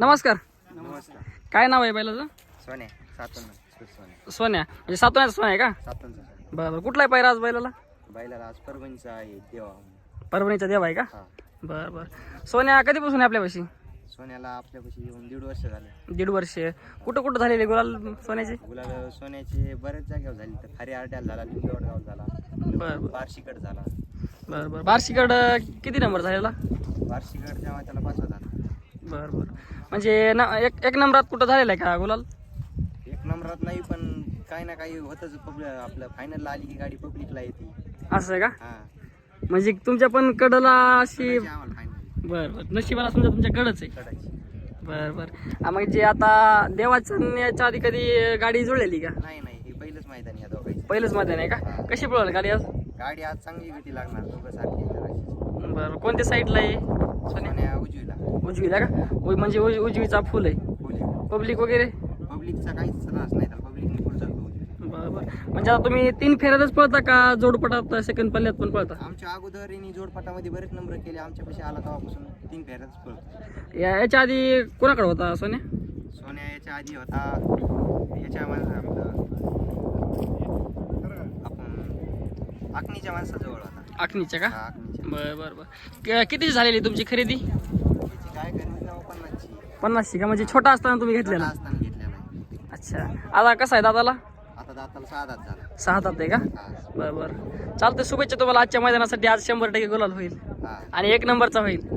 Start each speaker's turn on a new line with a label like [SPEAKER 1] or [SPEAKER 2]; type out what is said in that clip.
[SPEAKER 1] नमस्कार.
[SPEAKER 2] नमस्कार.
[SPEAKER 1] काय नाव आहे बैलाचं?
[SPEAKER 2] सोन्या सोन्या
[SPEAKER 1] सोन्या. म्हणजे सातवण्याचा सोन्या आहे का?
[SPEAKER 2] सातनचा
[SPEAKER 1] बरं बरं. कुठला आहे पायरा आज बैलाला?
[SPEAKER 2] बैलाला आज परभणीचा आहे देवा.
[SPEAKER 1] परभणीचा देव आहे का?
[SPEAKER 2] हा.
[SPEAKER 1] बरं बरं. सोन्या कधीपासून आहे आपल्यापाशी?
[SPEAKER 2] सोन्याला आपल्यापाशी येऊन 1.5 वर्ष झाले.
[SPEAKER 1] 1.5 वर्ष. कुठं कुठं झालेले गुलाल सोन्याचे?
[SPEAKER 2] गुलाल सोन्याचे बरेच जागेवर झाली. तर खारी आरड्याला झाला, लिंगवडगाव झाला,
[SPEAKER 1] बरं बरं
[SPEAKER 2] बार्शीकड झाला.
[SPEAKER 1] बरं बरं. बार्शीकड किती नंबर झालेला?
[SPEAKER 2] बार्शीकड तेव्हा त्याला 5 झाला.
[SPEAKER 1] बरं बरं. म्हणजे ना एक नंबरात कुठं झालेला आहे का गुलाल?
[SPEAKER 2] एक नंबरात नाही, पण काही ना काही होतच. आपलं फायनलला आली की गाडी पब्लिकला येते.
[SPEAKER 1] असं आहे का?
[SPEAKER 2] हा,
[SPEAKER 1] म्हणजे तुमच्या पण कडला अशी.
[SPEAKER 2] आम्हाला फायनल
[SPEAKER 1] बरं बरं. नशिबाला समजा तुमच्या कडच आहे.
[SPEAKER 2] चढायची.
[SPEAKER 1] बरं बरं. म्हणजे आता देवाचं याच्या आधी कधी गाडी जुळलेली का?
[SPEAKER 2] नाही नाही, हे पहिलंच मैदान या दोघांचं.
[SPEAKER 1] पहिलंच मैदान आहे का? कशी पळवली गाडी आज?
[SPEAKER 2] गाडी आज चांगली गती लागणार, दोघं सारखी जराशी.
[SPEAKER 1] बरं. कोणत्या साईडला आहे?
[SPEAKER 2] सोन्या उजवीला.
[SPEAKER 1] उजवीला का? म्हणजे उजवीचा फुल आहे. पब्लिक वगैरे?
[SPEAKER 2] पब्लिकचा काहीच त्रास नाही, तर पब्लिकने पुढे चालतो उजवी.
[SPEAKER 1] बरं बरं. म्हणजे आता तुम्ही 3 फेऱ्यातच पळता का जोडपटात सेकंड पल्ल्यात पण पळता?
[SPEAKER 2] आमच्या अगोदर यांनी जोडपटामध्ये बरेच नंबर केले. आमच्यापाशी आला तेव्हापासून 3 फेऱ्याच पळतो.
[SPEAKER 1] याच्या आधी कोणाकडे होता सोन्या?
[SPEAKER 2] सोन्या याच्या आधी होता, याच्या माणसा आपलं आपण आखणीच्या माणसाजवळ होता.
[SPEAKER 1] आखणीच्या का?
[SPEAKER 2] हा, आखणीच्या.
[SPEAKER 1] बरं बरं बरं. किती झालेली तुमची खरेदी?
[SPEAKER 2] याची काय खरेदी तेव्हा 50ची.
[SPEAKER 1] 50ची का? म्हणजे छोटा असताना तुम्ही घेतलेला?
[SPEAKER 2] असताना घेतलेला आहे.
[SPEAKER 1] अच्छा. आता कसा आहे दादाला?
[SPEAKER 2] आता दाताला 6 दात झाला.
[SPEAKER 1] 6 दात आहे का?
[SPEAKER 2] हा.
[SPEAKER 1] बरं बरं. चालतं. शुभेच्छा तुम्हाला आजच्या मैदानासाठी. आज 100% गुलाल होईल
[SPEAKER 2] हा.
[SPEAKER 1] आणि 1 नंबरचा होईल.